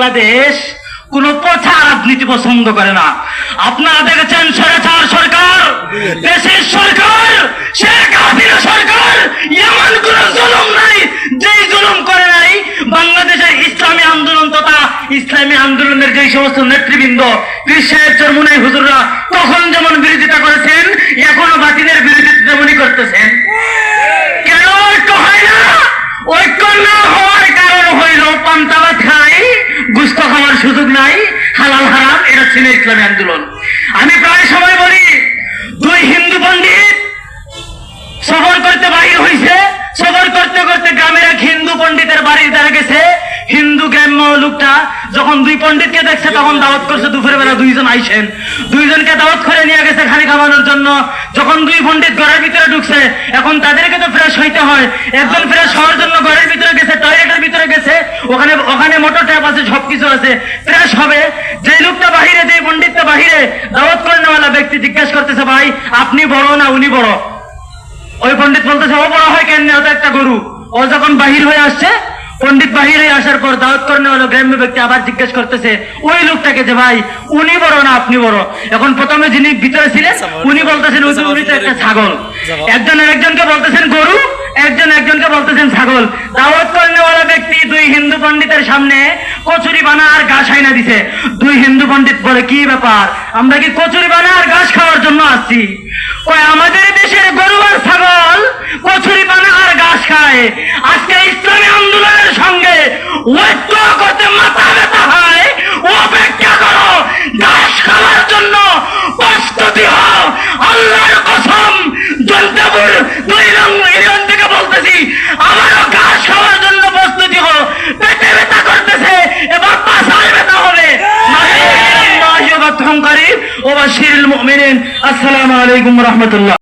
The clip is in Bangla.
বাংলাদেশ কোন পচা রাজনীতি পছন্দ করে না। আপনারা দেখেছেন স্বৈরাচার সরকার, দেশের সরকার, শেখ হাসিনা সরকার এমন কোন জুলুম নাই যেই জুলুম করে নাই। বাংলাদেশের ইসলামী আন্দোলন তথা ইসলামী আন্দোলনের যে সমস্ত নেতৃবৃন্দ পীর সাহেব চরমুনাই হুজুররা তখন যেমন বিরোধিতা করেছেন, এখনো বাতিলের বিরোধিতা তেমনই করতেছেন। কেন ঐক্য হয় না? ঐক্য না হওয়ার কারণ হইল পান্তাভাত খাই, গুস্ত খাওয়ার সুযোগ নাই, হালাল হারাম, এটা ছিল ইসলামী আন্দোলন। আমি প্রায় সময় বলি, দুই হিন্দু পণ্ডিত সফর করতে বাহির হয়েছে, সফর করতে করতে গ্রামের এক হিন্দু পণ্ডিতের বাড়ির দ্বারা গেছে। হিন্দু গ্রাম্য লোকটা যখন দুই পণ্ডিতকে দেখছে তখন দাওয়াত করছে, দুপুরের বেলা দুইজন আইসেন, দুইজনকে দাওয়াত করে নিয়ে গেছে খালি খাওয়ানোর জন্য। যখন দুই পণ্ডিত ঘরের ভিতরে ঢুকছে, এখন তাদেরকে তো ফ্রেশ হইতে হয়, একজন ফ্রেশ হওয়ার জন্য ঘরের ভিতরে গেছে, টয়লেটের ভিতরে গেছে, ওখানে মোটর ট্যাপ আছে, সবকিছু আছে, ফ্রেশ হবে। যে লোকটা বাহিরে, যে পণ্ডিতটা বাহিরে, দাওয়াত করেনেওয়ালা ব্যক্তি জিজ্ঞাসা করতেছে, ভাই আপনি বড় না উনি বড়? ওই পণ্ডিত বলতেছে, ও বড় হয় কেন, ও তো একটা গরু। ও যখন বাহির হয়ে আসছে, পণ্ডিত বাহির হয়ে আসার পর দাওয়াত করেন হলো গ্রাম্য ব্যক্তি আবার জিজ্ঞেস করতেছে ওই লোকটাকে যে ভাই উনি বড় না আপনি বড়? এখন প্রথমে যিনি ভিতরে ছিলেন উনি বলতেছেন উনি তো একটা ছাগল, একজন আরেকজনকে বলতেছেন গরু, একজন একজনকে বলতেছেন ছাগল। দাওয়াত করেনেওয়ালা ব্যক্তি দুই হিন্দু পণ্ডিতের সামনে কচুরি বানা আর ঘাস আইনা দিছে। দুই হিন্দু পণ্ডিত বলে, কি ব্যাপার, আমরা কি কচুরি বানা আর ঘাস খাওয়ার জন্য আসছি? কয়, আমাদের দেশের গরু আর ছাগল কচুরি বানা আর ঘাস খায়, আজকে ইসলামী আন্দোলনের সঙ্গে ঐক্য করতে মাথা ব্যথা হয়, অপেক্ষা করো, ঘাস খাওয়ার জন্য প্রস্তুতি হও। আল্লাহর কসম, জলদাপুর 2 নং ইউনিয়ন থেকে বলতেছি, আমারও ঘাস খাওয়ার জন্য প্রস্তুতি হও। পেটে ব্যথা করতেছে, এবার পাছায় ব্যথা হবে। আসসালামু আলাইকুম রহমতুল্লাহ।